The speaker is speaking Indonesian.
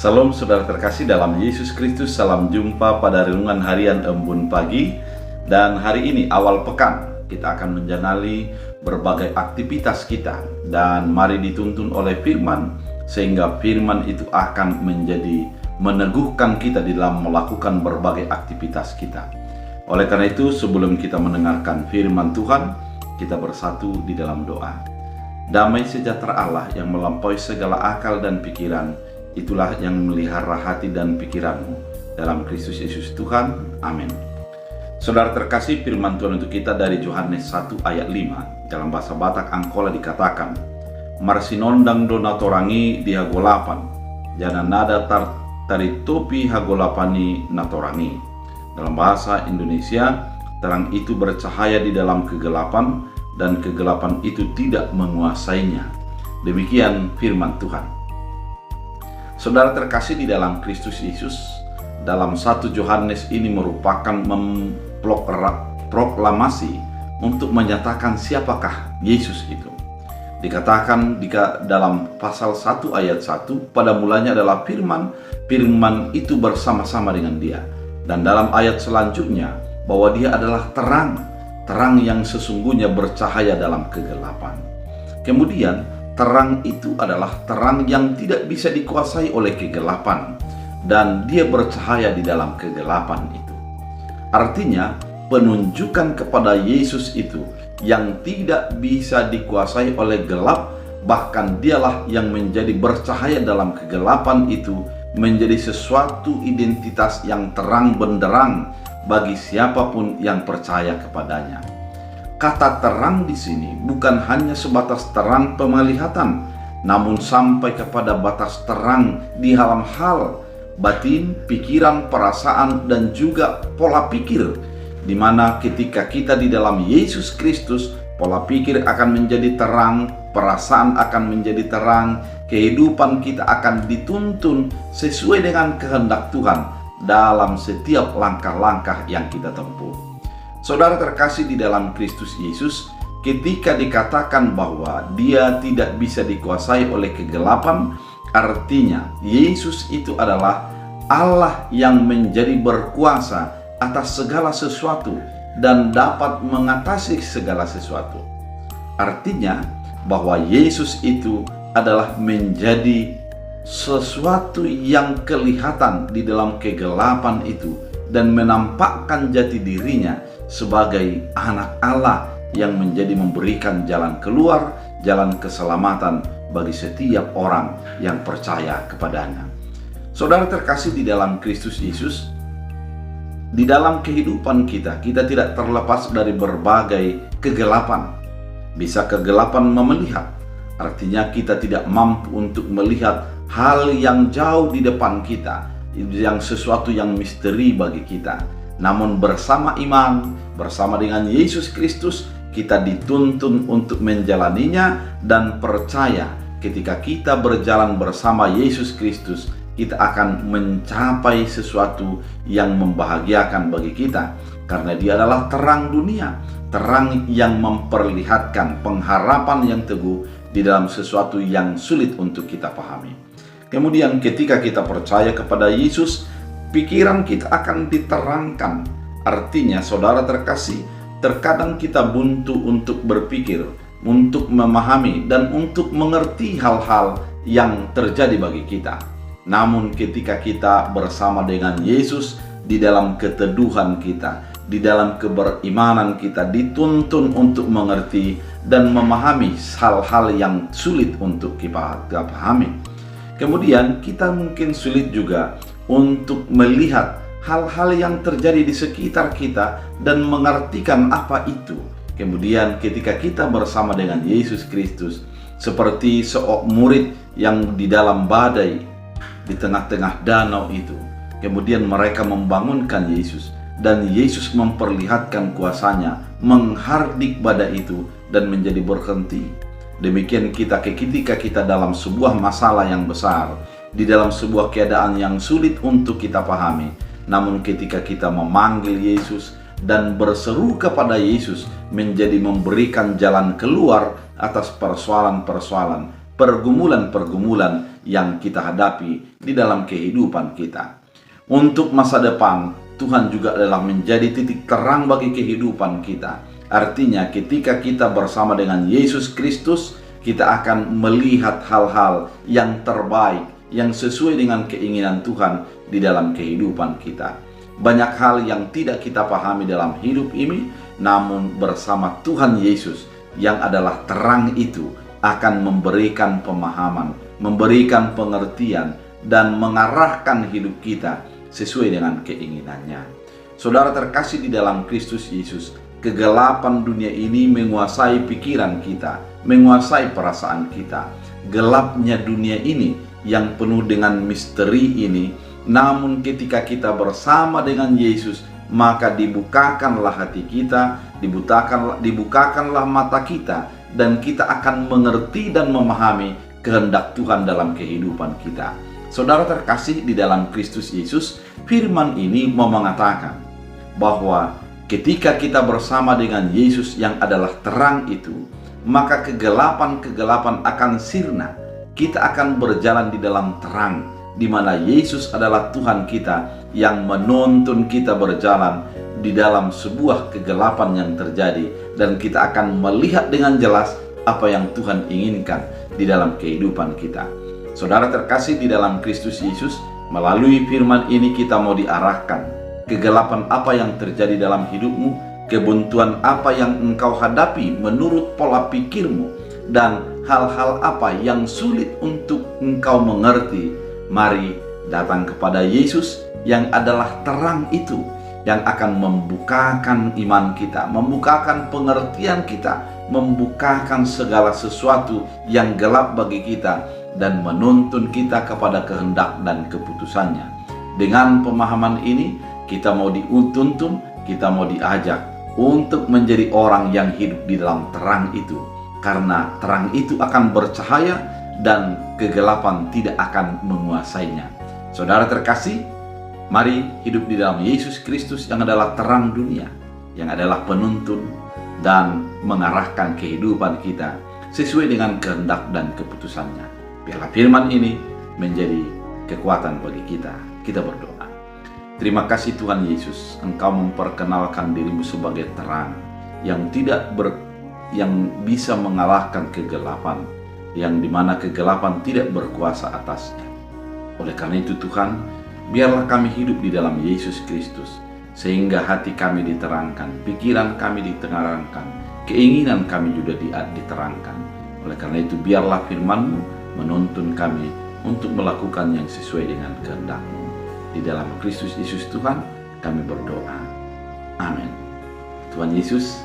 Salam saudara terkasih dalam Yesus Kristus, salam jumpa pada renungan harian Embun Pagi. Dan hari ini awal pekan kita akan menjalani berbagai aktivitas kita. Dan mari dituntun oleh firman, sehingga firman itu akan menjadi meneguhkan kita di dalam melakukan berbagai aktivitas kita. Oleh karena itu, sebelum kita mendengarkan firman Tuhan, kita bersatu di dalam doa. Damai sejahtera Allah yang melampaui segala akal dan pikiran, itulah yang memelihara hati dan pikiranmu dalam Kristus Yesus Tuhan. Amin. Saudara terkasih, firman Tuhan untuk kita dari Yohanes 1 ayat 5. Dalam bahasa Batak Angkola dikatakan, Marsinondang donatorangi di hagolapan, jana nada taritopi hagolapani natorangi. Dalam bahasa Indonesia, terang itu bercahaya di dalam kegelapan, dan kegelapan itu tidak menguasainya. Demikian firman Tuhan. Saudara terkasih di dalam Kristus Yesus, dalam 1 Yohanes ini merupakan proklamasi untuk menyatakan siapakah Yesus itu. Dikatakan dalam pasal 1 ayat 1, pada mulanya adalah firman, firman itu bersama-sama dengan dia. Dan dalam ayat selanjutnya, bahwa dia adalah terang, terang yang sesungguhnya bercahaya dalam kegelapan. Kemudian, terang itu adalah terang yang tidak bisa dikuasai oleh kegelapan, dan dia bercahaya di dalam kegelapan itu. Artinya, penunjukan kepada Yesus itu yang tidak bisa dikuasai oleh gelap, bahkan dialah yang menjadi bercahaya dalam kegelapan itu, menjadi sesuatu identitas yang terang benderang bagi siapapun yang percaya kepadanya. Kata terang di sini bukan hanya sebatas terang penglihatan, namun sampai kepada batas terang di dalam hal batin, pikiran, perasaan, dan juga pola pikir, di mana ketika kita di dalam Yesus Kristus, pola pikir akan menjadi terang, perasaan akan menjadi terang, kehidupan kita akan dituntun sesuai dengan kehendak Tuhan dalam setiap langkah-langkah yang kita tempuh. Saudara terkasih di dalam Kristus Yesus, ketika dikatakan bahwa dia tidak bisa dikuasai oleh kegelapan, artinya Yesus itu adalah Allah yang menjadi berkuasa atas segala sesuatu dan dapat mengatasi segala sesuatu. Artinya bahwa Yesus itu adalah menjadi sesuatu yang kelihatan di dalam kegelapan itu dan menampakkan jati dirinya sebagai anak Allah yang menjadi memberikan jalan keluar, jalan keselamatan bagi setiap orang yang percaya kepadanya. Saudara terkasih di dalam Kristus Yesus, di dalam kehidupan kita tidak terlepas dari berbagai kegelapan. Bisa kegelapan memelihat, artinya kita tidak mampu untuk melihat hal yang jauh di depan kita, yang sesuatu yang misteri bagi kita. Namun bersama iman, bersama dengan Yesus Kristus, kita dituntun untuk menjalaninya dan percaya ketika kita berjalan bersama Yesus Kristus, kita akan mencapai sesuatu yang membahagiakan bagi kita. Karena dia adalah terang dunia, terang yang memperlihatkan pengharapan yang teguh di dalam sesuatu yang sulit untuk kita pahami. Kemudian ketika kita percaya kepada Yesus, pikiran kita akan diterangkan. Artinya, saudara terkasih, terkadang kita buntu untuk berpikir, untuk memahami, dan untuk mengerti hal-hal yang terjadi bagi kita. Namun ketika kita bersama dengan Yesus, di dalam keteduhan kita, di dalam keberimanan kita, dituntun untuk mengerti dan memahami hal-hal yang sulit untuk kita pahami. Kemudian kita mungkin sulit juga untuk melihat hal-hal yang terjadi di sekitar kita dan mengartikan apa itu. Kemudian ketika kita bersama dengan Yesus Kristus, seperti seorang murid yang di dalam badai di tengah-tengah danau itu, kemudian mereka membangunkan Yesus, dan Yesus memperlihatkan kuasanya, menghardik badai itu dan menjadi berhenti. Demikian ketika kita dalam sebuah masalah yang besar, di dalam sebuah keadaan yang sulit untuk kita pahami, namun ketika kita memanggil Yesus dan berseru kepada Yesus, menjadi memberikan jalan keluar atas persoalan-persoalan, pergumulan-pergumulan yang kita hadapi di dalam kehidupan kita. Untuk masa depan, Tuhan juga adalah menjadi titik terang bagi kehidupan kita. Artinya ketika kita bersama dengan Yesus Kristus, kita akan melihat hal-hal yang terbaik, yang sesuai dengan keinginan Tuhan di dalam kehidupan kita. Banyak hal yang tidak kita pahami dalam hidup ini, namun bersama Tuhan Yesus yang adalah terang itu akan memberikan pemahaman, memberikan pengertian, dan mengarahkan hidup kita sesuai dengan keinginannya. Saudara terkasih di dalam Kristus Yesus, kegelapan dunia ini menguasai pikiran kita, menguasai perasaan kita. Gelapnya dunia ini yang penuh dengan misteri ini, namun ketika kita bersama dengan Yesus, maka dibukakanlah hati kita, dibukakanlah mata kita, dan kita akan mengerti dan memahami kehendak Tuhan dalam kehidupan kita. Saudara terkasih di dalam Kristus Yesus, firman ini mau mengatakan bahwa ketika kita bersama dengan Yesus yang adalah terang itu, maka kegelapan-kegelapan akan sirna. Kita akan berjalan di dalam terang, di mana Yesus adalah Tuhan kita yang menuntun kita berjalan di dalam sebuah kegelapan yang terjadi, dan kita akan melihat dengan jelas apa yang Tuhan inginkan di dalam kehidupan kita. Saudara terkasih di dalam Kristus Yesus, melalui firman ini kita mau diarahkan. Kegelapan apa yang terjadi dalam hidupmu, kebuntuan apa yang engkau hadapi menurut pola pikirmu, dan hal-hal apa yang sulit untuk engkau mengerti, mari datang kepada Yesus yang adalah terang itu, yang akan membukakan iman kita, membukakan pengertian kita, membukakan segala sesuatu yang gelap bagi kita, dan menuntun kita kepada kehendak dan keputusannya. Dengan pemahaman ini, kita mau dituntun, kita mau diajak untuk menjadi orang yang hidup di dalam terang itu, karena terang itu akan bercahaya dan kegelapan tidak akan menguasainya. Saudara terkasih, mari hidup di dalam Yesus Kristus yang adalah terang dunia, yang adalah penuntun dan mengarahkan kehidupan kita sesuai dengan kehendak dan keputusannya. Biarlah firman ini menjadi kekuatan bagi kita. Kita berdoa. Terima kasih Tuhan Yesus, Engkau memperkenalkan dirimu sebagai terang yang yang bisa mengalahkan kegelapan, yang dimana kegelapan tidak berkuasa atasnya. Oleh karena itu Tuhan, biarlah kami hidup di dalam Yesus Kristus, sehingga hati kami diterangkan, pikiran kami diterangkan, keinginan kami juga diterangkan. Oleh karena itu biarlah firman-Mu menuntun kami untuk melakukan yang sesuai dengan kehendak-Mu. Di dalam Kristus Yesus Tuhan kami berdoa. Amin. Tuhan Yesus